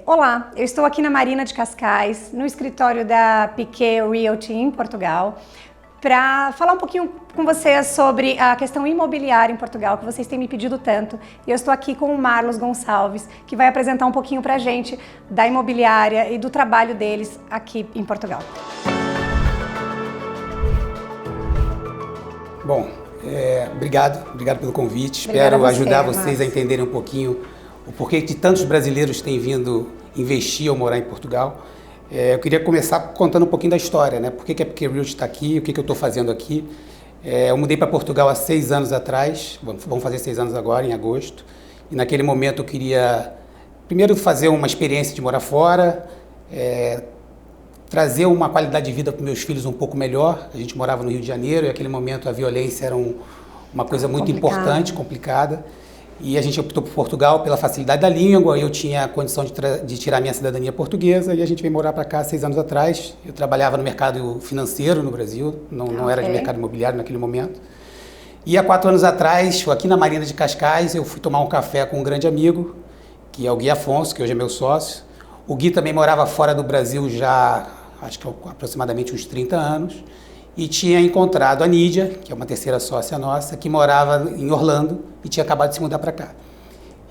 Olá, eu estou aqui na Marina de Cascais, no escritório da Piquet Realty em Portugal, para falar um pouquinho com vocês sobre a questão imobiliária em Portugal, que vocês têm me pedido tanto. E eu estou aqui com o Marlos Gonçalves, que vai apresentar um pouquinho para a gente da imobiliária e do trabalho deles aqui em Portugal. Bom, obrigado pelo convite. Espero ajudar vocês a entenderem um pouquinho o porquê de tantos brasileiros têm vindo investir ou morar em Portugal. Eu queria começar contando um pouquinho da história, né? Por que a Piquet Realty está aqui, o que eu estou fazendo aqui. Eu mudei para Portugal há 6 anos atrás, vamos fazer 6 anos agora, em agosto. E naquele momento eu queria, primeiro, fazer uma experiência de morar fora, trazer uma qualidade de vida para meus filhos um pouco melhor. A gente morava no Rio de Janeiro e naquele momento a violência era uma coisa muito importante, complicada. E a gente optou por Portugal pela facilidade da língua. Eu tinha a condição de tirar minha cidadania portuguesa e a gente veio morar para cá 6 anos atrás. Eu trabalhava no mercado financeiro no Brasil, não era de mercado imobiliário naquele momento. E há 4 anos atrás, aqui na Marina de Cascais, eu fui tomar um café com um grande amigo, que é o Gui Afonso, que hoje é meu sócio. O Gui também morava fora do Brasil já, acho que aproximadamente uns 30 anos. E tinha encontrado a Nídia, que é uma terceira sócia nossa, que morava em Orlando e tinha acabado de se mudar para cá.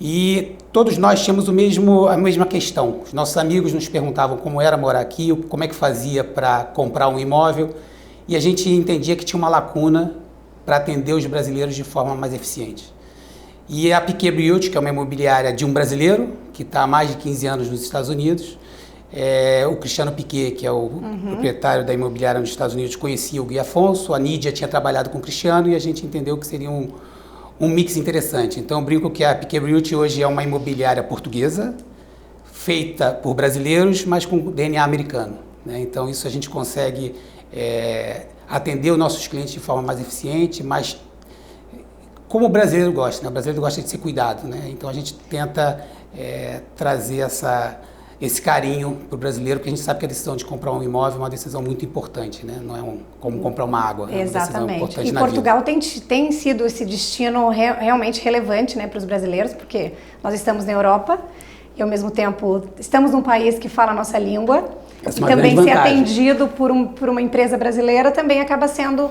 E todos nós tínhamos a mesma questão. Os nossos amigos nos perguntavam como era morar aqui, como é que fazia para comprar um imóvel. E a gente entendia que tinha uma lacuna para atender os brasileiros de forma mais eficiente. E a Piquet Realty, que é uma imobiliária de um brasileiro, que está há mais de 15 anos nos Estados Unidos, o Cristiano Piquet, que é o proprietário da imobiliária nos Estados Unidos, conhecia o Gui Afonso, a Nídia tinha trabalhado com o Cristiano e a gente entendeu que seria um mix interessante. Então eu brinco que a Piquet Realty hoje é uma imobiliária portuguesa, feita por brasileiros, mas com DNA americano, né? Então isso a gente consegue atender os nossos clientes de forma mais eficiente, mas como o brasileiro gosta, né? O brasileiro gosta de ser cuidado, né? Então a gente tenta trazer esse carinho para o brasileiro, porque a gente sabe que a decisão de comprar um imóvel é uma decisão muito importante, né? Não é como comprar uma água. Exatamente. E Portugal tem sido esse destino realmente relevante, né, para os brasileiros, porque nós estamos na Europa e, ao mesmo tempo, estamos num país que fala a nossa língua. E também ser atendido por uma empresa brasileira também acaba sendo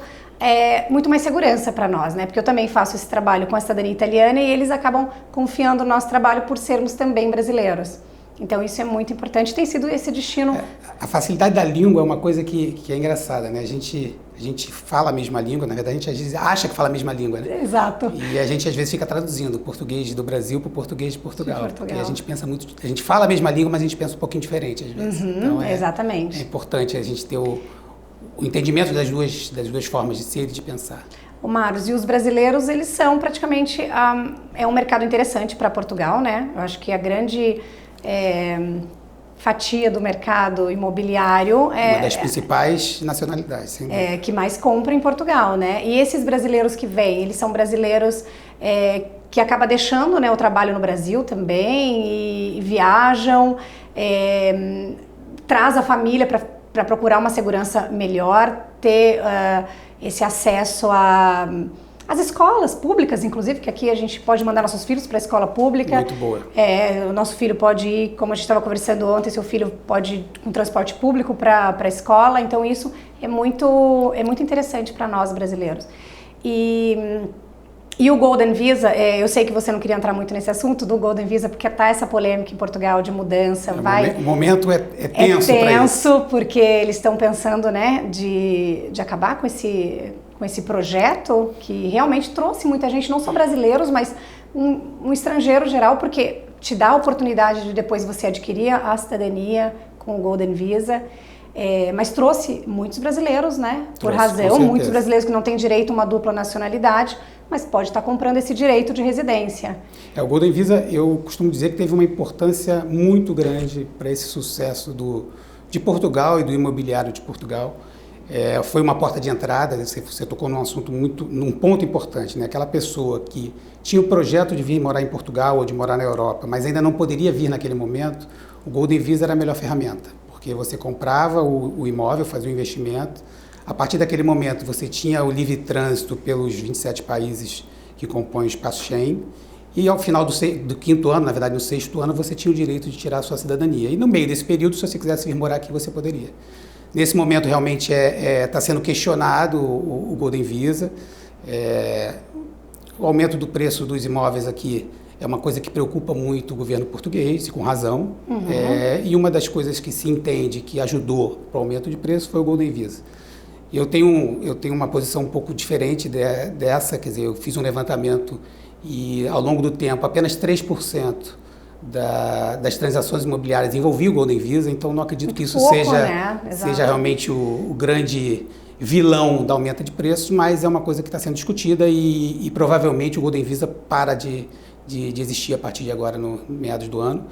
muito mais segurança para nós, né? Porque eu também faço esse trabalho com a cidadania italiana e eles acabam confiando no nosso trabalho por sermos também brasileiros. Então isso é muito importante, tem sido esse destino. A facilidade da língua é uma coisa que é engraçada, né? A gente fala a mesma língua, na verdade a gente às vezes acha que fala a mesma língua, né? Exato. E a gente às vezes fica traduzindo o português do Brasil para o português de Portugal. Porque a gente pensa muito, a gente fala a mesma língua, mas a gente pensa um pouquinho diferente às vezes. Então exatamente. É importante a gente ter o entendimento das duas formas de ser e de pensar. O Marlos, e os brasileiros, eles são praticamente, é um mercado interessante para Portugal, né? Eu acho que a grande fatia do mercado imobiliário uma das principais nacionalidades, sim. Que mais compra em Portugal, né? E esses brasileiros que vêm, eles são brasileiros que acabam deixando, né, o trabalho no Brasil também e viajam, traz a família para procurar uma segurança melhor, ter esse acesso às escolas públicas, inclusive, que aqui a gente pode mandar nossos filhos para a escola pública. Muito boa. O nosso filho pode ir, como a gente estava conversando ontem, seu filho pode ir com transporte público para a escola. Então isso é muito interessante para nós brasileiros. E o Golden Visa, eu sei que você não queria entrar muito nesse assunto do Golden Visa, porque está essa polêmica em Portugal de mudança. O momento é tenso para isso. É tenso, porque eles estão pensando, né, de acabar com esse projeto que realmente trouxe muita gente, não só brasileiros, mas um estrangeiro geral, porque te dá a oportunidade de depois você adquirir a cidadania com o Golden Visa. Mas trouxe muitos brasileiros, né? Por razão, muitos brasileiros que não têm direito a uma dupla nacionalidade, mas pode estar comprando esse direito de residência. O Golden Visa, eu costumo dizer que teve uma importância muito grande para esse sucesso de Portugal e do imobiliário de Portugal. Foi uma porta de entrada, você tocou num ponto importante, né? Aquela pessoa que tinha o projeto de vir morar em Portugal ou de morar na Europa, mas ainda não poderia vir naquele momento, o Golden Visa era a melhor ferramenta. Porque você comprava o imóvel, fazia o investimento, a partir daquele momento você tinha o livre trânsito pelos 27 países que compõem o espaço Schengen E ao final do quinto ano, na verdade no sexto ano, você tinha o direito de tirar a sua cidadania. E no meio desse período, se você quisesse vir morar aqui, você poderia. Nesse momento, realmente, está sendo questionado o Golden Visa. O aumento do preço dos imóveis aqui é uma coisa que preocupa muito o governo português, e com razão. E uma das coisas que se entende que ajudou para o aumento de preço foi o Golden Visa. Eu tenho uma posição um pouco diferente dessa, quer dizer, eu fiz um levantamento e, ao longo do tempo, apenas 3% das transações imobiliárias envolviam o Golden Visa, então não acredito que isso seja realmente o grande vilão da aumento de preços, mas é uma coisa que está sendo discutida e provavelmente o Golden Visa para de existir a partir de agora, no meados do ano.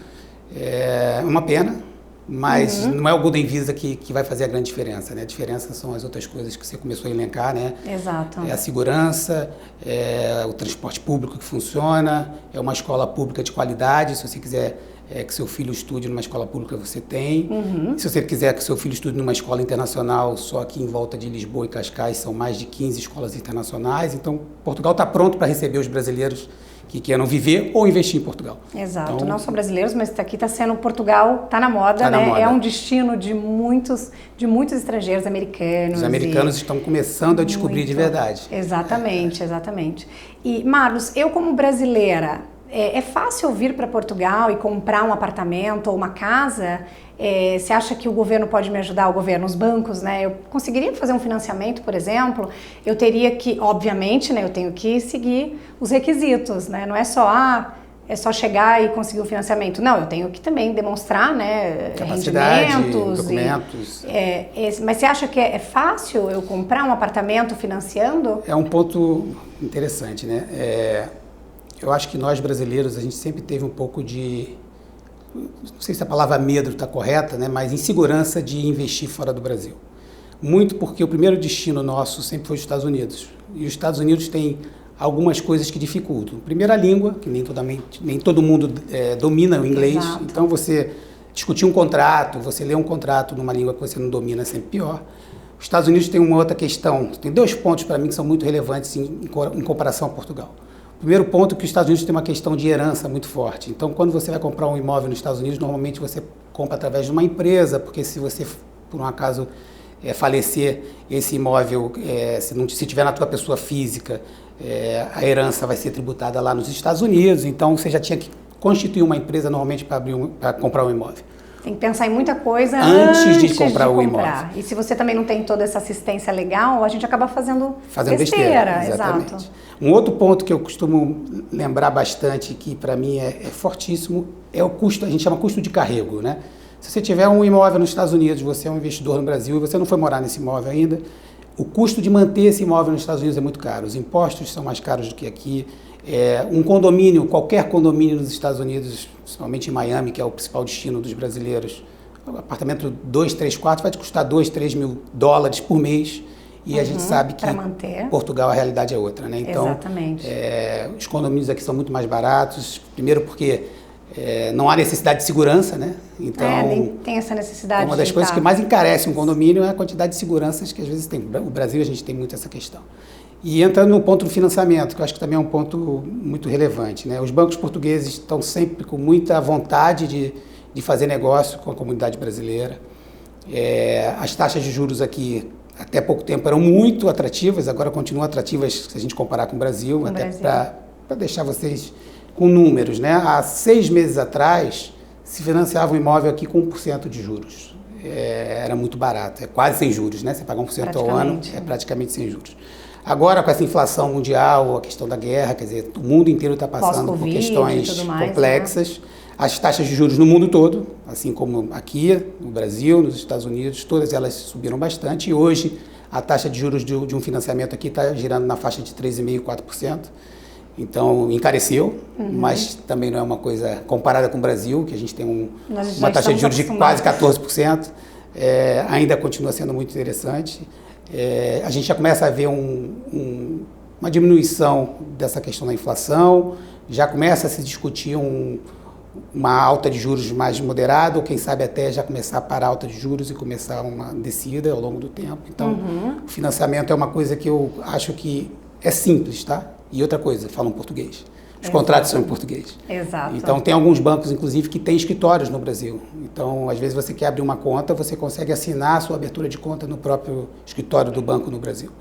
É uma pena. Mas não é o Golden Visa que vai fazer a grande diferença, né? A diferença são as outras coisas que você começou a elencar, né? Exato. É a segurança, é o transporte público que funciona, é uma escola pública de qualidade. Se você quiser que seu filho estude numa escola pública, você tem. Se você quiser que seu filho estude numa escola internacional, só aqui em volta de Lisboa e Cascais são mais de 15 escolas internacionais. Então, Portugal está pronto para receber os brasileiros que queiram viver ou investir em Portugal. Exato, então, não só brasileiros, mas aqui está sendo Portugal, está na moda, né? É um destino de muitos estrangeiros americanos. Os americanos estão começando a descobrir de verdade. Exatamente, exatamente. E, Marlos, eu como brasileira, é fácil vir para Portugal e comprar um apartamento ou uma casa? Você acha que o governo pode me ajudar, o governo, os bancos, né? Eu conseguiria fazer um financiamento, por exemplo? Eu teria que, obviamente, né? Eu tenho que seguir os requisitos, né? Não é só chegar e conseguir o financiamento. Não, eu tenho que também demonstrar, né? Capacidade, rendimentos, documentos. Mas você acha que é fácil eu comprar um apartamento financiando? É um ponto interessante, né? Eu acho que nós brasileiros, a gente sempre teve um pouco de, não sei se a palavra medo está correta, né, mas insegurança de investir fora do Brasil. Muito porque o primeiro destino nosso sempre foi os Estados Unidos. E os Estados Unidos têm algumas coisas que dificultam. Primeiro, a língua, que nem todo mundo domina o inglês. Exato. Então, você discutir um contrato, você ler um contrato numa língua que você não domina é sempre pior. Os Estados Unidos têm uma outra questão, tem 2 pontos para mim que são muito relevantes em comparação a Portugal. Primeiro ponto é que os Estados Unidos tem uma questão de herança muito forte. Então, quando você vai comprar um imóvel nos Estados Unidos, normalmente você compra através de uma empresa, porque se você, por um acaso, falecer, esse imóvel, se tiver na tua pessoa física, a herança vai ser tributada lá nos Estados Unidos. Então, você já tinha que constituir uma empresa normalmente para comprar um imóvel. Tem que pensar em muita coisa antes de comprar o imóvel. E se você também não tem toda essa assistência legal, a gente acaba fazendo besteira. Exato. Um outro ponto que eu costumo lembrar bastante, que para mim é fortíssimo, é o custo, a gente chama custo de carrego, né? Se você tiver um imóvel nos Estados Unidos, você é um investidor no Brasil e você não foi morar nesse imóvel ainda, o custo de manter esse imóvel nos Estados Unidos é muito caro. Os impostos são mais caros do que aqui. Um condomínio, qualquer condomínio nos Estados Unidos, principalmente em Miami, que é o principal destino dos brasileiros, um apartamento 2, 3, 4 vai te custar 2, 3 mil dólares por mês. E a gente sabe que em Portugal a realidade é outra, né? Então, exatamente. Os condomínios aqui são muito mais baratos. Primeiro porque não há necessidade de segurança, né? Então, nem tem essa necessidade. Uma das coisas que mais encarece um condomínio é a quantidade de seguranças que às vezes tem. O Brasil, a gente tem muito essa questão. E entrando no ponto do financiamento, que eu acho que também é um ponto muito relevante, né? Os bancos portugueses estão sempre com muita vontade de fazer negócio com a comunidade brasileira. As taxas de juros aqui, até pouco tempo, eram muito atrativas, agora continuam atrativas se a gente comparar com o Brasil, para deixar vocês com números, né? Há 6 meses atrás, se financiava um imóvel aqui com 1% de juros. Era muito barato, é quase sem juros, né? Você paga 1% ao ano, é praticamente sem juros. Agora, com essa inflação mundial, a questão da guerra, quer dizer, o mundo inteiro está passando por questões complexas. Né? As taxas de juros no mundo todo, assim como aqui, no Brasil, nos Estados Unidos, todas elas subiram bastante. E hoje, a taxa de juros de um financiamento aqui está girando na faixa de 3,5%, 4%. Então, encareceu, mas também não é uma coisa comparada com o Brasil, que a gente tem uma taxa de juros de quase 14%. Ainda continua sendo muito interessante. A gente já começa a ver uma diminuição dessa questão da inflação, já começa a se discutir uma alta de juros mais moderada, ou quem sabe até já começar a parar a alta de juros e começar uma descida ao longo do tempo. Então, o financiamento é uma coisa que eu acho que é simples, tá? E outra coisa, falam português. Os contratos são em português. Exato. Então, tem alguns bancos, inclusive, que têm escritórios no Brasil. Então, às vezes, você quer abrir uma conta, você consegue assinar a sua abertura de conta no próprio escritório do banco no Brasil.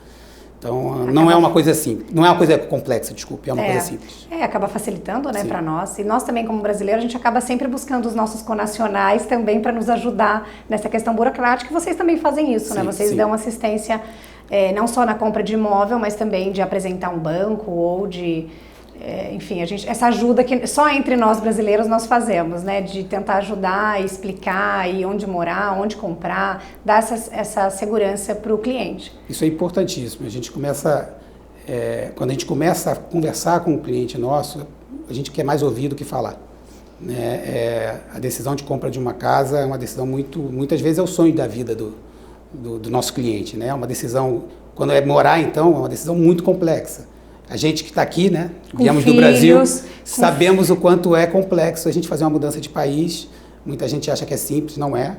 Então, não é uma coisa simples, não é uma coisa complexa, desculpe, é uma coisa simples. Acaba facilitando, né, para nós. E nós também, como brasileiros, a gente acaba sempre buscando os nossos connacionais também para nos ajudar nessa questão burocrática. E vocês também fazem isso, né? Vocês dão assistência não só na compra de imóvel, mas também de apresentar um banco ou de... enfim, essa ajuda que só entre nós brasileiros nós fazemos, né? De tentar ajudar, explicar e onde morar, onde comprar, dar essa segurança para o cliente. Isso é importantíssimo. A gente começa, quando a gente começa a conversar com o cliente nosso, a gente quer mais ouvir do que falar. Né? A decisão de compra de uma casa é uma decisão muitas vezes é o sonho da vida do nosso cliente. Né? É uma decisão, quando é morar então, é uma decisão muito complexa. A gente que está aqui, né, viemos do Brasil, sabemos o quanto é complexo a gente fazer uma mudança de país. Muita gente acha que é simples, não é.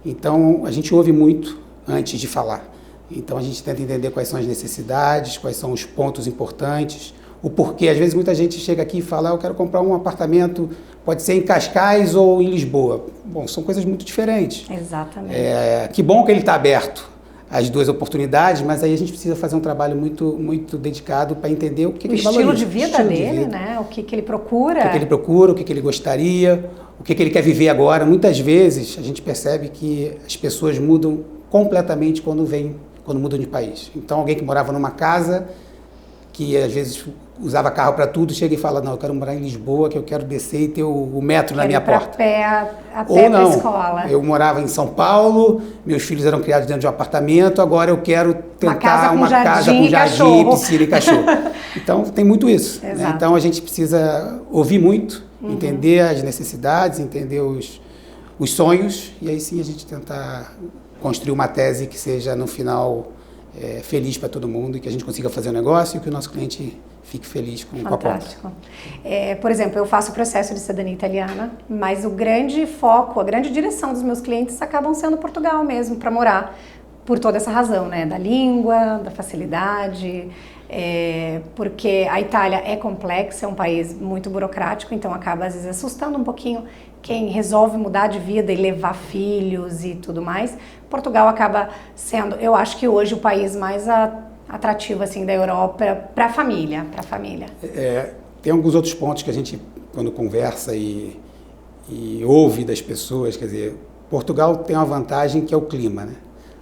Então, a gente ouve muito antes de falar. Então, a gente tenta entender quais são as necessidades, quais são os pontos importantes, o porquê. Às vezes, muita gente chega aqui e fala, eu quero comprar um apartamento, pode ser em Cascais ou em Lisboa. Bom, são coisas muito diferentes. Exatamente. Que bom que ele está aberto as duas oportunidades, mas aí a gente precisa fazer um trabalho muito dedicado para entender o que ele valoriza. O estilo de vida dele, né? O que ele procura. O que ele procura, o que ele gostaria, o que ele quer viver agora. Muitas vezes a gente percebe que as pessoas mudam completamente quando mudam de país. Então alguém que morava numa casa, que às vezes usava carro para tudo, chega e fala, não, eu quero morar em Lisboa, que eu quero descer e ter o metro na minha porta. A pé para a escola. Eu morava em São Paulo, meus filhos eram criados dentro de um apartamento, agora eu quero tentar uma casa com jardim, piscina e cachorro. Então, tem muito isso. Né? Então, a gente precisa ouvir muito, entender as necessidades, entender os sonhos, e aí sim a gente tentar construir uma tese que seja, no final, feliz para todo mundo e que a gente consiga fazer um negócio e que o nosso cliente fique feliz com a compra. Fantástico. Por exemplo, eu faço o processo de cidadania italiana, mas o grande foco, a grande direção dos meus clientes acabam sendo Portugal mesmo, para morar, por toda essa razão, né? Da língua, da facilidade, porque a Itália é complexa, é um país muito burocrático, então acaba às vezes assustando um pouquinho quem resolve mudar de vida e levar filhos e tudo mais. Portugal acaba sendo, eu acho que hoje, o país mais atrativo assim da Europa para a família. Tem alguns outros pontos que a gente, quando conversa e ouve das pessoas, quer dizer, Portugal tem uma vantagem que é o clima, né?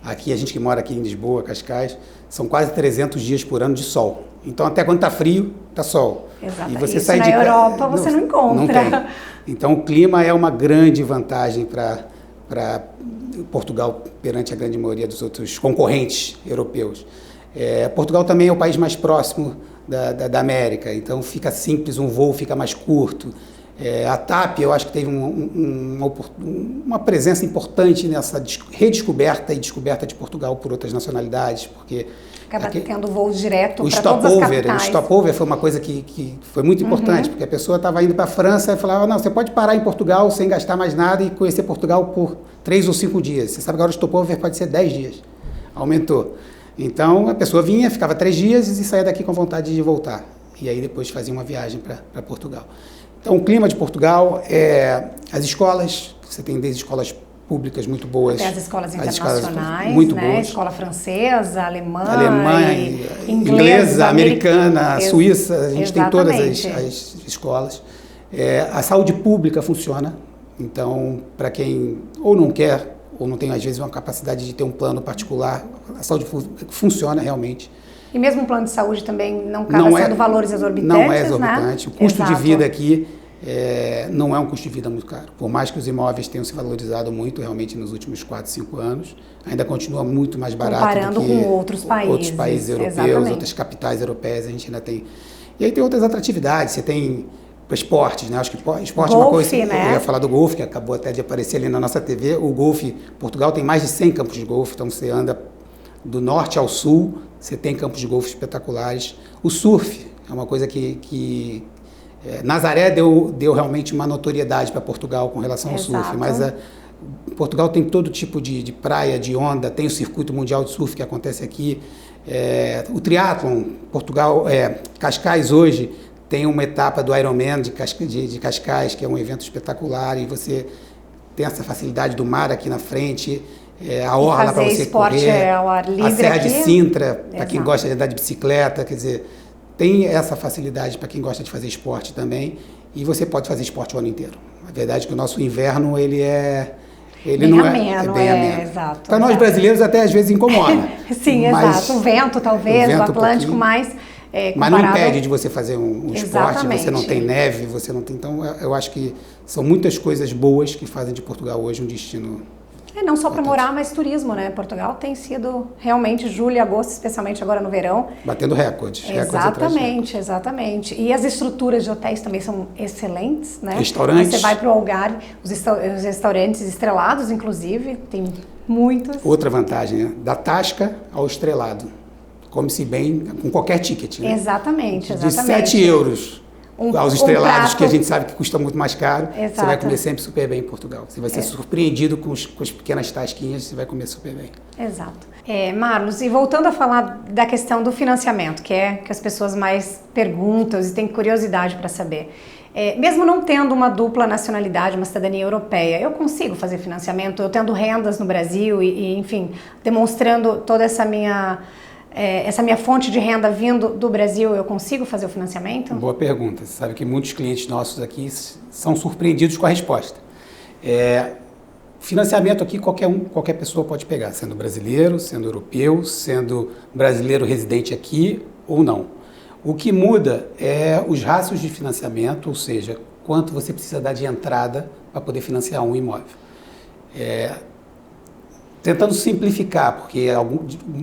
Aqui, a gente que mora aqui em Lisboa, Cascais, são quase 300 dias por ano de sol. Então, até quando está frio, está sol. Exato. E você isso sai na Europa você não encontra. Não tem. Então, o clima é uma grande vantagem para Portugal perante a grande maioria dos outros concorrentes europeus. Portugal também é o país mais próximo da América, então fica simples, um voo fica mais curto. A TAP, eu acho que teve uma presença importante nessa redescoberta e descoberta de Portugal por outras nacionalidades, porque... Acaba tendo voos direto para todas as capitais. O stopover foi uma coisa que foi muito importante, porque a pessoa estava indo para a França e falava, não, você pode parar em Portugal sem gastar mais nada e conhecer Portugal por 3 ou 5 dias. Você sabe que agora o stopover pode ser 10 dias. Aumentou. Então, a pessoa vinha, ficava 3 dias e saía daqui com vontade de voltar. E aí depois fazia uma viagem para Portugal. Então, o clima de Portugal, as escolas, você tem desde escolas públicas muito boas. Até as escolas internacionais, muito né? boas. Escola francesa, alemã, inglesa, americana, suíça, a gente tem todas as escolas. A saúde pública funciona, então, para quem ou não quer, ou não tem, às vezes, uma capacidade de ter um plano particular, a saúde funciona realmente. E mesmo o plano de saúde também não acaba sendo valores exorbitantes, não é exorbitante. Né? O custo de vida aqui não é um custo de vida muito caro. Por mais que os imóveis tenham se valorizado muito realmente nos últimos 4, 5 anos, ainda continua muito mais barato comparando do que com outros países europeus, exatamente. Outras capitais europeias, a gente ainda tem. E aí tem outras atratividades, você tem esportes, né? Acho que esporte é uma coisa... Né? Eu ia falar do golfe, que acabou até de aparecer ali na nossa TV. O golfe, Portugal tem mais de 100 campos de golfe, então você anda do norte ao sul, você tem campos de golfe espetaculares. O surf é uma coisa que Nazaré deu realmente uma notoriedade para Portugal com relação ao surf, mas Portugal tem todo tipo de praia, de onda, tem o circuito mundial de surf que acontece aqui. O triatlon, Cascais hoje tem uma etapa do Ironman de Cascais, que é um evento espetacular, e você tem essa facilidade do mar aqui na frente, a orla para você correr, ao ar livre a Serra aqui. de Sintra, para quem gosta de andar de bicicleta, quer dizer, tem essa facilidade para quem gosta de fazer esporte também, e você pode fazer esporte o ano inteiro. A verdade é que o nosso inverno, ele não é bem ameno. Exato. Para nós brasileiros até às vezes incomoda. Sim, exato. O vento talvez, o Atlântico mais... Mas não impede de você fazer um esporte, você não tem neve, você não tem... Então, eu acho que são muitas coisas boas que fazem de Portugal hoje um destino... Não só para morar, mas turismo, né? Portugal tem sido realmente julho e agosto, especialmente agora no verão. Batendo recordes. Exatamente, exatamente. E as estruturas de hotéis também são excelentes, né? Restaurantes. Você vai para o Algarve, os restaurantes estrelados, inclusive, tem muitos. Outra vantagem, né? Da tasca ao estrelado. Come-se bem com qualquer ticket, né? Exatamente. De 7 euros aos estrelados, que a gente sabe que custa muito mais caro, Exato. Você vai comer sempre super bem em Portugal. Você vai ser surpreendido com as pequenas tasquinhas, você vai comer super bem. Exato. Marlos, e voltando a falar da questão do financiamento, que é que as pessoas mais perguntam e têm curiosidade para saber. Mesmo não tendo uma dupla nacionalidade, uma cidadania europeia, eu consigo fazer financiamento, eu tendo rendas no Brasil e enfim, demonstrando toda essa minha fonte de renda vindo do Brasil, eu consigo fazer o financiamento? Boa pergunta. Você sabe que muitos clientes nossos aqui são surpreendidos com a resposta. Financiamento aqui qualquer pessoa pode pegar, sendo brasileiro, sendo europeu, sendo brasileiro residente aqui ou não. O que muda é os rastros de financiamento, ou seja, quanto você precisa dar de entrada para poder financiar um imóvel. Tentando simplificar, porque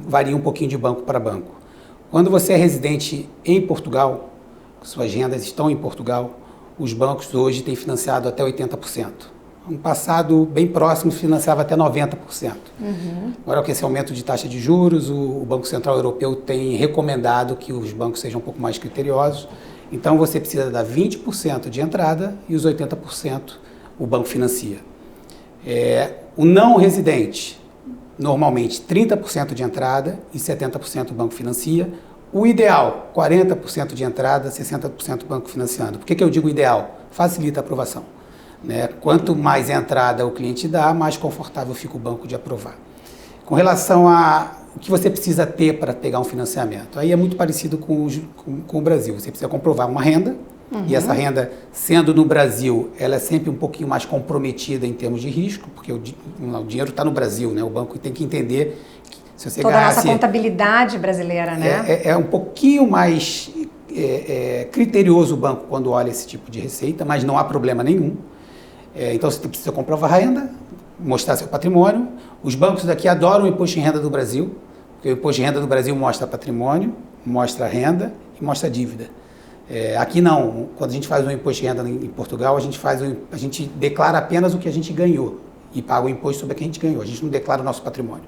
varia um pouquinho de banco para banco. Quando você é residente em Portugal, suas rendas estão em Portugal, os bancos hoje têm financiado até 80%. No passado bem próximo financiava até 90%. Agora com esse aumento de taxa de juros, o Banco Central Europeu tem recomendado que os bancos sejam um pouco mais criteriosos. Então você precisa dar 20% de entrada e os 80% o banco financia. O não residente, normalmente 30% de entrada e 70% o banco financia. O ideal, 40% de entrada, 60% o banco financiando. Por que eu digo ideal? Facilita a aprovação. Né? Quanto mais entrada o cliente dá, mais confortável fica o banco de aprovar. Com relação a o que você precisa ter para pegar um financiamento, aí é muito parecido com o Brasil. Você precisa comprovar uma renda, e essa renda, sendo no Brasil, ela é sempre um pouquinho mais comprometida em termos de risco, porque o dinheiro está no Brasil, né? O banco tem que entender que se você toda ganhasse... a nossa contabilidade brasileira, né? É um pouquinho mais criterioso o banco quando olha esse tipo de receita, mas não há problema nenhum. Então você precisa comprovar a renda, mostrar seu patrimônio. Os bancos daqui adoram o imposto de renda do Brasil, porque o imposto de renda do Brasil mostra patrimônio, mostra renda e mostra dívida. Aqui não, quando a gente faz um imposto de renda em Portugal, a gente declara apenas o que a gente ganhou e paga o imposto sobre o que a gente ganhou, a gente não declara o nosso patrimônio.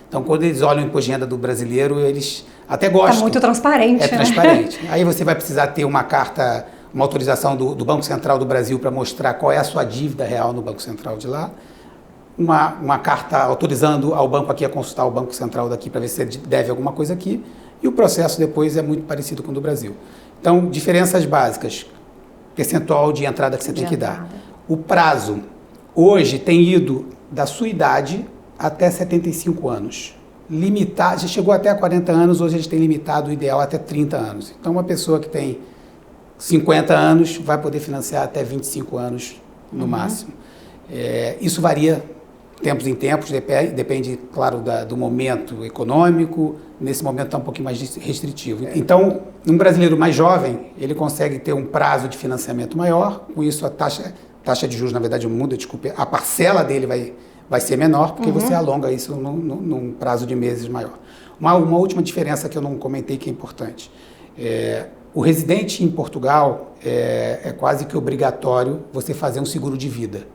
Então, quando eles olham o imposto de renda do brasileiro, eles até gostam. Está muito transparente. É transparente. Aí você vai precisar ter uma carta, uma autorização do Banco Central do Brasil para mostrar qual é a sua dívida real no Banco Central de lá, uma carta autorizando ao banco aqui a consultar o Banco Central daqui para ver se você deve alguma coisa aqui, e o processo depois é muito parecido com o do Brasil. Então, diferenças básicas, percentual de entrada que você tem que dar. O prazo, hoje, tem ido da sua idade até 75 anos. Já chegou até a 40 anos, hoje a gente tem limitado o ideal até 30 anos. Então, uma pessoa que tem 50 anos vai poder financiar até 25 anos no máximo. Isso varia tempos em tempos, depende, claro, do momento econômico. Nesse momento está um pouquinho mais restritivo. Então, um brasileiro mais jovem, ele consegue ter um prazo de financiamento maior, com isso a taxa de juros, na verdade, muda, desculpe, a parcela dele vai ser menor, porque você alonga isso num prazo de meses maior. Uma última diferença que eu não comentei que é importante. O residente em Portugal é quase que obrigatório você fazer um seguro de vida.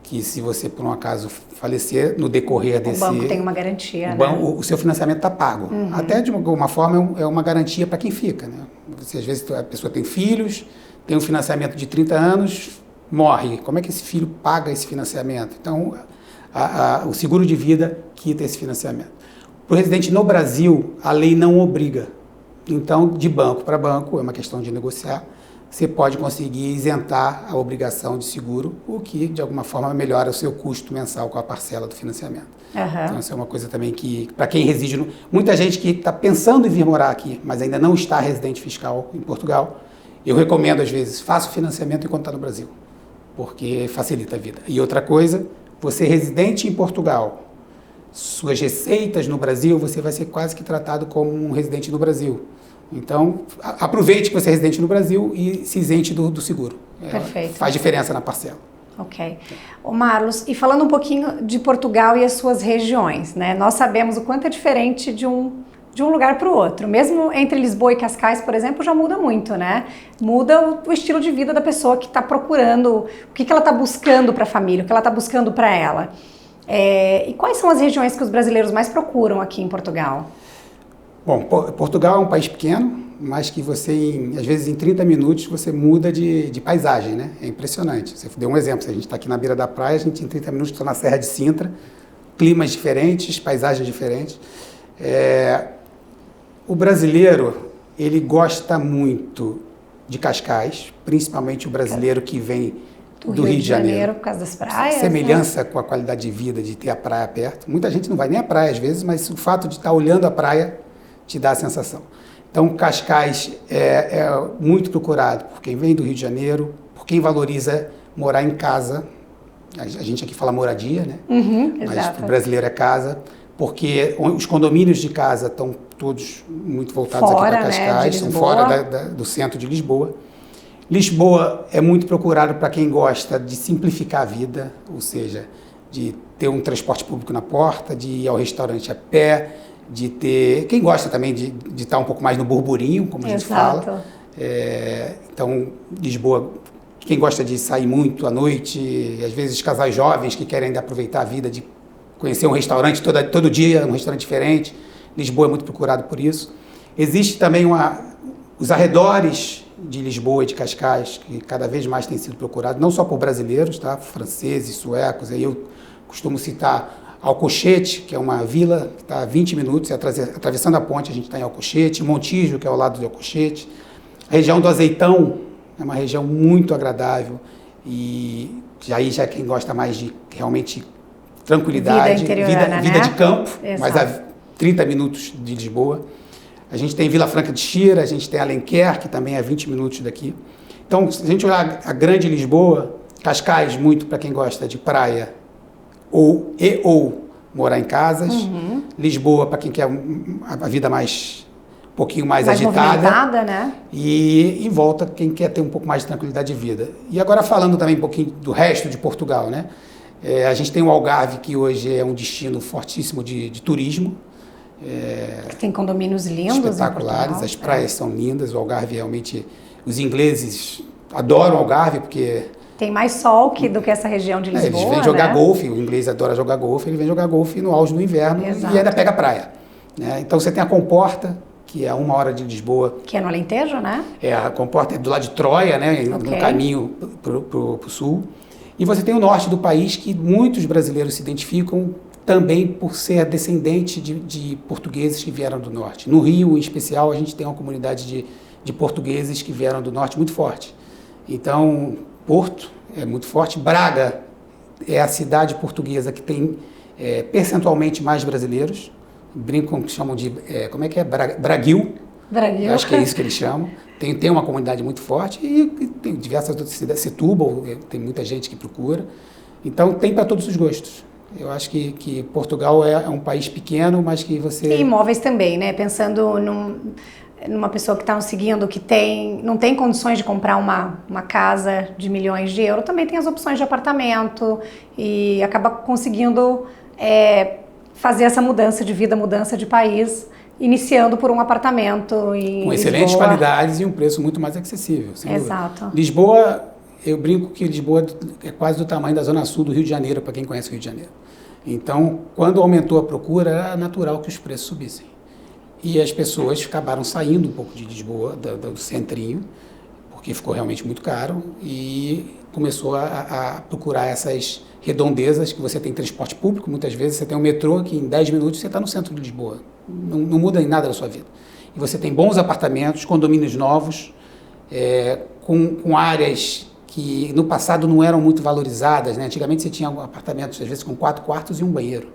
Que se você, por um acaso, falecer no decorrer desse... O banco tem uma garantia, né? O seu financiamento está pago. Até, de alguma forma, é uma garantia para quem fica, né? Às vezes, a pessoa tem filhos, tem um financiamento de 30 anos, morre. Como é que esse filho paga esse financiamento? Então, o seguro de vida quita esse financiamento. Para o residente no Brasil, a lei não obriga. Então, de banco para banco, é uma questão de negociar, você pode conseguir isentar a obrigação de seguro, o que, de alguma forma, melhora o seu custo mensal com a parcela do financiamento. Então, isso é uma coisa também que, para quem reside... Muita gente que está pensando em vir morar aqui, mas ainda não está residente fiscal em Portugal, eu recomendo, às vezes, faça o financiamento enquanto está no Brasil, porque facilita a vida. E outra coisa, você residente em Portugal, suas receitas no Brasil, você vai ser quase que tratado como um residente no Brasil. Então, aproveite que você é residente no Brasil e se isente do seguro. Perfeito. Faz diferença na parcela. Ok. Ô Marlos, e falando um pouquinho de Portugal e as suas regiões, né? Nós sabemos o quanto é diferente de um lugar para o outro. Mesmo entre Lisboa e Cascais, por exemplo, já muda muito, né? Muda o estilo de vida da pessoa que está procurando, o que ela está buscando para a família, o que ela está buscando para ela. E quais são as regiões que os brasileiros mais procuram aqui em Portugal? Bom, Portugal é um país pequeno, mas que você, às vezes, em 30 minutos, você muda de paisagem, né? É impressionante. Você deu um exemplo, se a gente está aqui na beira da praia, a gente em 30 minutos está na Serra de Sintra, climas diferentes, paisagens diferentes. O brasileiro, ele gosta muito de Cascais, principalmente o brasileiro que vem do Rio de Janeiro, por causa das praias. Semelhança, né? Com a qualidade de vida, de ter a praia perto. Muita gente não vai nem à praia às vezes, mas o fato de estar olhando a praia te dá a sensação. Então, Cascais é muito procurado por quem vem do Rio de Janeiro, por quem valoriza morar em casa. A gente aqui fala moradia, né? Mas para o brasileiro é casa, porque os condomínios de casa estão todos muito voltados aqui para Cascais, são fora do centro de Lisboa. Lisboa é muito procurado para quem gosta de simplificar a vida, ou seja, de ter um transporte público na porta, de ir ao restaurante a pé, de ter... Quem gosta também de estar um pouco mais no burburinho, como a gente fala. Então, Lisboa, quem gosta de sair muito à noite, às vezes casais jovens que querem ainda aproveitar a vida, de conhecer um restaurante todo dia, um restaurante diferente. Lisboa é muito procurado por isso. Existe também os arredores de Lisboa e de Cascais, que cada vez mais tem sido procurado, não só por brasileiros, tá? Franceses, suecos. Aí eu costumo citar Alcochete, que é uma vila que está a 20 minutos, atravessando a ponte, a gente está em Alcochete, Montijo, que é ao lado de Alcochete. A região do Azeitão é uma região muito agradável e aí já quem gosta mais de realmente tranquilidade, vida de campo, mas a 30 minutos de Lisboa. A gente tem Vila Franca de Xira, a gente tem Alenquer, que também é a 20 minutos daqui. Então, se a gente olhar a grande Lisboa, Cascais, muito para quem gosta de praia ou morar em casas. Lisboa, para quem quer a vida um pouquinho mais agitada, né? E em volta, quem quer ter um pouco mais de tranquilidade de vida. E agora falando também um pouquinho do resto de Portugal, né? A gente tem o Algarve, que hoje é um destino fortíssimo de turismo. Tem condomínios lindos, espetaculares, as praias são lindas, o Algarve realmente... Os ingleses adoram o Algarve, porque... Tem mais sol do que essa região de Lisboa, eles vêm jogar golfe, o inglês adora jogar golfe, ele vem jogar golfe no auge do inverno. Exato. E ainda pega praia. Né? Então você tem a Comporta, que é a 1 hora de Lisboa. Que é no Alentejo, né? A Comporta é do lado de Troia, né? No caminho para o sul. E você tem o norte do país, que muitos brasileiros se identificam também por ser descendente de portugueses que vieram do norte. No Rio, em especial, a gente tem uma comunidade de portugueses que vieram do norte muito forte. Então, Porto é muito forte. Braga é a cidade portuguesa que tem percentualmente mais brasileiros. Brincam que chamam de... como é que é? Braguil. Braguil. Acho que é isso que eles chamam. Tem uma comunidade muito forte e tem diversas outras cidades. Setúbal, tem muita gente que procura. Então, tem para todos os gostos. Eu acho que Portugal é um país pequeno, mas que você... E imóveis também, né? Pensando numa pessoa que está nos seguindo, que não tem condições de comprar uma casa de milhões de euros, também tem as opções de apartamento e acaba conseguindo fazer essa mudança de vida, mudança de país, iniciando por um apartamento em com excelentes qualidades e um preço muito mais acessível. Exato. Lisboa, eu brinco que Lisboa é quase do tamanho da zona sul do Rio de Janeiro, para quem conhece o Rio de Janeiro. Então, quando aumentou a procura, era natural que os preços subissem. E as pessoas acabaram saindo um pouco de Lisboa, do centrinho, porque ficou realmente muito caro, e começou a procurar essas redondezas, que você tem transporte público, muitas vezes você tem um metrô que em 10 minutos você está no centro de Lisboa. Não muda em nada da sua vida. E você tem bons apartamentos, condomínios novos, com áreas que no passado não eram muito valorizadas, né? Antigamente você tinha apartamentos, às vezes, com 4 quartos e um banheiro.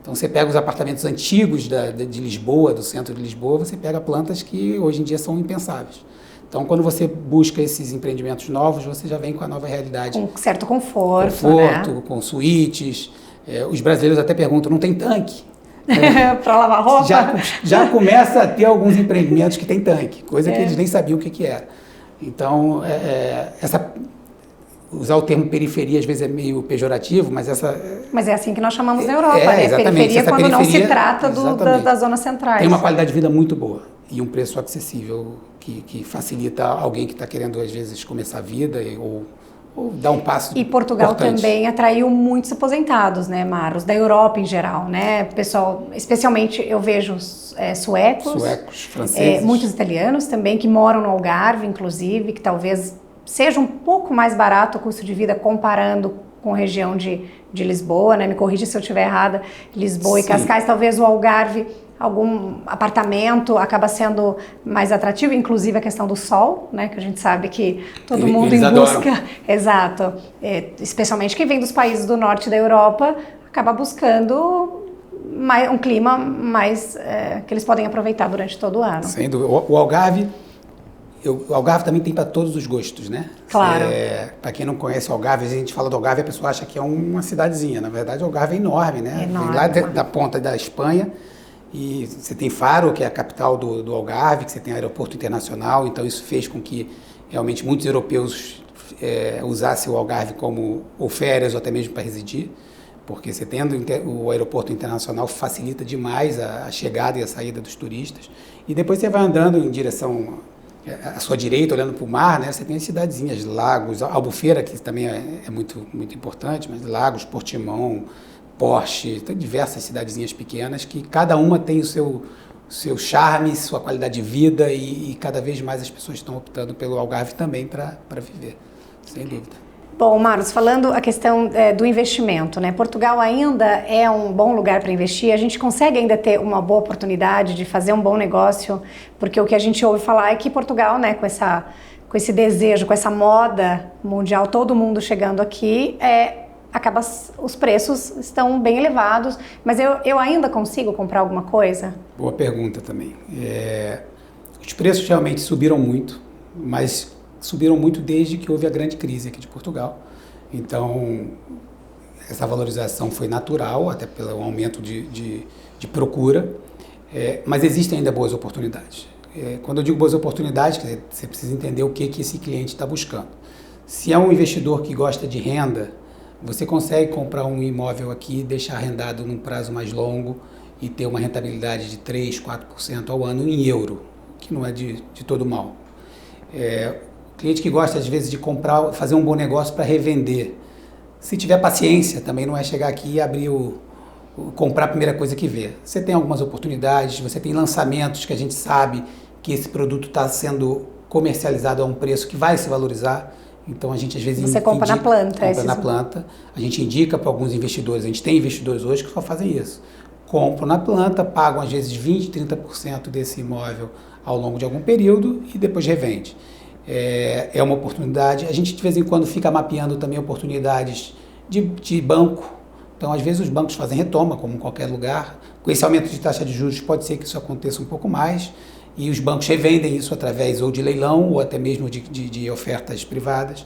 Então você pega os apartamentos antigos de Lisboa, do centro de Lisboa, você pega plantas que hoje em dia são impensáveis. Então, quando você busca esses empreendimentos novos, você já vem com a nova realidade. Com certo conforto, né? Com suítes. Os brasileiros até perguntam, não tem tanque? Para lavar roupa? Já começa a ter alguns empreendimentos que tem tanque, coisa que eles nem sabiam o que era. Então, usar o termo periferia às vezes é meio pejorativo, mas Mas é assim que nós chamamos na Europa, né? Periferia quando não se trata das zonas centrais. Tem uma qualidade de vida muito boa e um preço acessível que facilita alguém que está querendo, às vezes, começar a vida ou dar um passo E Portugal importante. Também atraiu muitos aposentados, né, Maros? Da Europa em geral, né? Pessoal, especialmente eu vejo suecos, franceses. Muitos italianos também, que moram no Algarve, inclusive, que talvez seja um pouco mais barato o custo de vida comparando com a região de Lisboa, né? Me corrija se eu estiver errada. Lisboa Sim. E Cascais, talvez o Algarve, algum apartamento acaba sendo mais atrativo, inclusive a questão do sol, né? Que a gente sabe que todo mundo eles em busca... adoram. Exato. Especialmente quem vem dos países do norte da Europa, acaba buscando um clima mais que eles podem aproveitar durante todo o ano. Sem dúvida. O Algarve... O Algarve também tem para todos os gostos, né? Claro. Para quem não conhece o Algarve, a gente fala do Algarve e a pessoa acha que é uma cidadezinha. Na verdade, o Algarve é enorme, né? Enorme. Vem lá da ponta da Espanha e você tem Faro, que é a capital do Algarve, que você tem aeroporto internacional, então isso fez com que realmente muitos europeus usassem o Algarve como ou férias ou até mesmo para residir, porque você tendo o aeroporto internacional facilita demais a chegada e a saída dos turistas. E depois você vai andando em direção à sua direita, olhando para o mar, né? Você tem as cidadezinhas, Lagos, Albufeira, que também é muito, muito importante, mas Lagos, Portimão, Porche, tem diversas cidadezinhas pequenas que cada uma tem o seu charme, sua qualidade de vida e cada vez mais as pessoas estão optando pelo Algarve também para viver, sem dúvida. Bom, Maros, falando a questão do investimento, né? Portugal ainda é um bom lugar para investir, a gente consegue ainda ter uma boa oportunidade de fazer um bom negócio, porque o que a gente ouve falar é que Portugal, né, com esse desejo, com essa moda mundial, todo mundo chegando aqui, os preços estão bem elevados, mas eu ainda consigo comprar alguma coisa? Boa pergunta também. Os preços realmente subiram muito, mas subiram muito desde que houve a grande crise aqui de Portugal. Então, essa valorização foi natural, até pelo aumento de procura, mas existem ainda boas oportunidades. Quando eu digo boas oportunidades, quer dizer, você precisa entender o que esse cliente está buscando. Se é um investidor que gosta de renda, você consegue comprar um imóvel aqui, deixar arrendado num prazo mais longo e ter uma rentabilidade de 3%, 4% ao ano em euro, que não é de todo mal. Cliente que gosta, às vezes, de comprar, fazer um bom negócio para revender. Se tiver paciência, também não é chegar aqui e comprar a primeira coisa que vê. Você tem algumas oportunidades, você tem lançamentos que a gente sabe que esse produto está sendo comercializado a um preço que vai se valorizar. Então, a gente, às vezes, Você compra na planta. Compra na planta. A gente indica para alguns investidores. A gente tem investidores hoje que só fazem isso. Compram na planta, pagam, às vezes, 20%, 30% desse imóvel ao longo de algum período e depois revende. É uma oportunidade. A gente, de vez em quando, fica mapeando também oportunidades de banco. Então, às vezes, os bancos fazem retoma, como em qualquer lugar. Com esse aumento de taxa de juros, pode ser que isso aconteça um pouco mais. E os bancos revendem isso através ou de leilão ou até mesmo de ofertas privadas.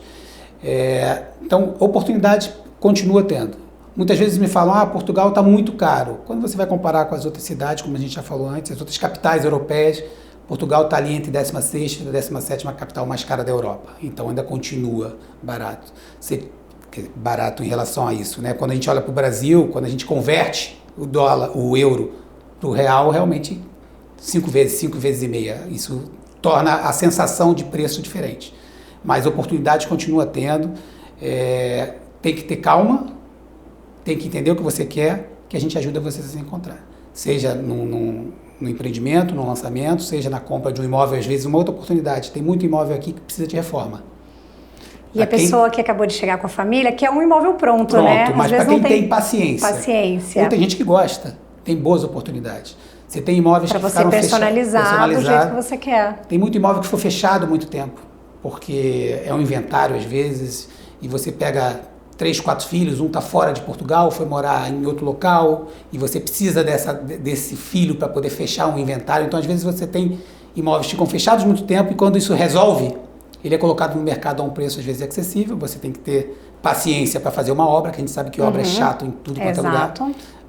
Então, oportunidade continua tendo. Muitas vezes me falam, Portugal está muito caro. Quando você vai comparar com as outras cidades, como a gente já falou antes, as outras capitais europeias, Portugal está ali entre 16ª e 17ª capital mais cara da Europa. Então, ainda continua barato. Barato em relação a isso, né? Quando a gente olha para o Brasil, quando a gente converte o euro para o real, realmente 5 vezes e meia. Isso torna a sensação de preço diferente. Mas oportunidades continua tendo. Tem que ter calma, tem que entender o que você quer, que a gente ajuda você a se encontrar. Seja no empreendimento, no lançamento, seja na compra de um imóvel, às vezes uma outra oportunidade. Tem muito imóvel aqui que precisa de reforma. E a pessoa que acabou de chegar com a família quer um imóvel pronto, né? Mas para quem tem paciência. Ou tem gente que gosta, tem boas oportunidades. Você tem imóveis que ficaram personalizar do jeito que você quer. Tem muito imóvel que foi fechado há muito tempo. porque é um inventário às vezes, e você pega 3, 4 filhos, um está fora de Portugal, foi morar em outro local, e você precisa desse filho para poder fechar um inventário. Então, às vezes, você tem imóveis que ficam fechados muito tempo, e quando isso resolve, ele é colocado no mercado a um preço, às vezes, acessível. Você tem que ter paciência para fazer uma obra, que a gente sabe que obra é chato em tudo quanto é lugar.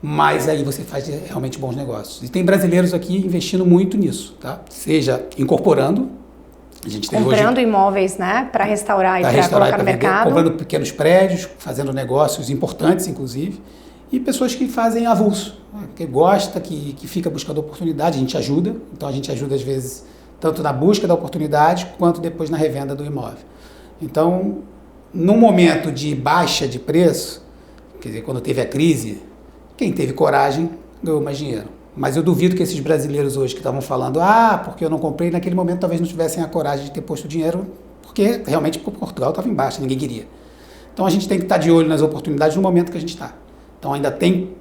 Mas aí você faz realmente bons negócios. E tem brasileiros aqui investindo muito nisso, tá? Seja incorporando, a gente tem comprando imóveis, né, para restaurar e para colocar no mercado. Comprando pequenos prédios, fazendo negócios importantes, inclusive. E pessoas que fazem avulso, né, que gosta, que fica buscando oportunidade, a gente ajuda. Então a gente ajuda às vezes tanto na busca da oportunidade, quanto depois na revenda do imóvel. Então, no momento de baixa de preço, quer dizer, quando teve a crise, quem teve coragem ganhou mais dinheiro. Mas eu duvido que esses brasileiros hoje que estavam falando, porque eu não comprei, naquele momento talvez não tivessem a coragem de ter posto dinheiro, porque realmente Portugal estava em baixa, ninguém queria. Então a gente tem que estar de olho nas oportunidades no momento que a gente está. Então ainda tem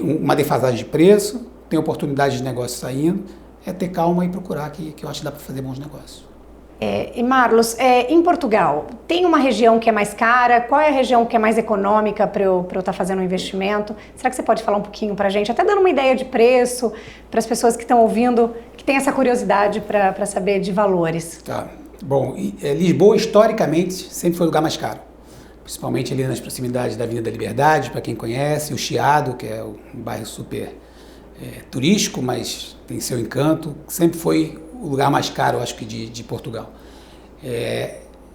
uma defasagem de preço, tem oportunidade de negócio saindo, é ter calma e procurar, que eu acho que dá para fazer bons negócios. E Marlos, em Portugal, tem uma região que é mais cara? Qual é a região que é mais econômica para eu estar fazendo um investimento? Será que você pode falar um pouquinho para a gente, até dando uma ideia de preço, para as pessoas que estão ouvindo, que têm essa curiosidade para saber de valores? Tá. Bom, Lisboa, historicamente, sempre foi o lugar mais caro. Principalmente ali nas proximidades da Avenida da Liberdade, para quem conhece, o Chiado, que é um bairro super turístico, mas tem seu encanto, sempre foi o lugar mais caro, eu acho que de Portugal.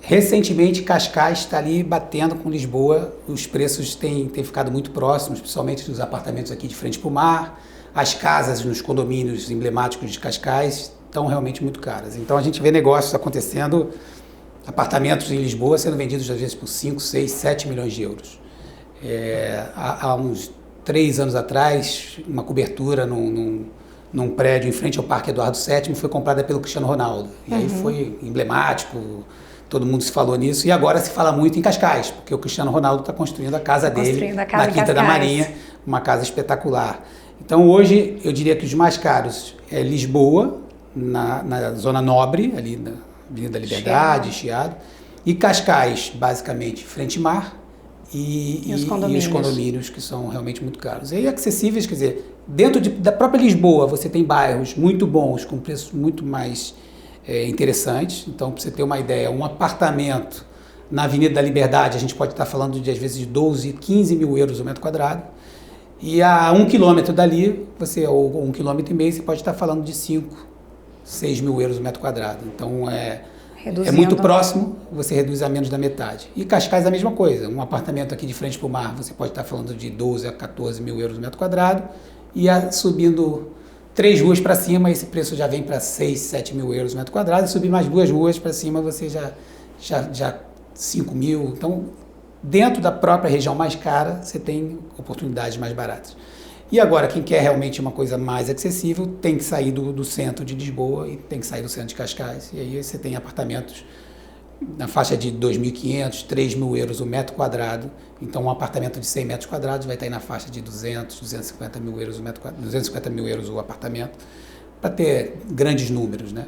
Recentemente, Cascais está ali batendo com Lisboa, os preços têm ficado muito próximos, principalmente dos apartamentos aqui de frente para o mar, as casas nos condomínios emblemáticos de Cascais estão realmente muito caras. Então a gente vê negócios acontecendo, apartamentos em Lisboa sendo vendidos às vezes por 5, 6, 7 milhões de euros. Há uns 3 anos atrás, uma cobertura num prédio em frente ao Parque Eduardo VII foi comprada pelo Cristiano Ronaldo. E aí foi emblemático, todo mundo se falou nisso. E agora se fala muito em Cascais, porque o Cristiano Ronaldo está construindo a casa dele na Quinta da Marinha, uma casa espetacular. Então hoje eu diria que os mais caros é Lisboa, na Zona Nobre, ali na Avenida da Liberdade, Chiado. E Cascais, basicamente, frente mar. E os condomínios, que são realmente muito caros. E acessíveis, quer dizer, dentro da própria Lisboa, você tem bairros muito bons, com preços muito mais interessantes. Então, para você ter uma ideia, um apartamento na Avenida da Liberdade, a gente pode estar falando de, às vezes, de 12, 15 mil euros o metro quadrado. E a 1 quilômetro dali, ou 1,5 km, você pode estar falando de 5, 6 mil euros o metro quadrado. Então, é muito próximo, você reduz a menos da metade. E Cascais a mesma coisa, um apartamento aqui de frente para o mar, você pode estar falando de 12 a 14 mil euros o metro quadrado, e subindo 3 ruas para cima, esse preço já vem para 6, 7 mil euros o metro quadrado, e subir mais 2 ruas para cima, você já 5 mil. Então, dentro da própria região mais cara, você tem oportunidades mais baratas. E agora, quem quer realmente uma coisa mais acessível, tem que sair do centro de Lisboa e tem que sair do centro de Cascais. E aí você tem apartamentos na faixa de 2.500, 3.000 euros o metro quadrado. Então, um apartamento de 100 metros quadrados vai estar aí na faixa de 200, 250 mil euros o metro quadrado, 250 mil euros o apartamento, para ter grandes números, né?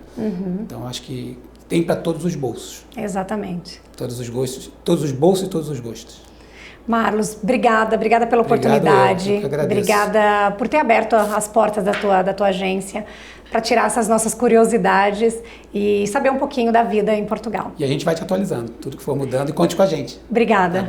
Então, acho que tem para todos os bolsos. Exatamente. Todos os gostos, todos os bolsos e todos os gostos. Marlos, obrigada pela oportunidade. Eu que agradeço. Obrigada por ter aberto as portas da tua agência para tirar essas nossas curiosidades e saber um pouquinho da vida em Portugal. E a gente vai te atualizando, tudo que for mudando, e conte com a gente. Obrigada.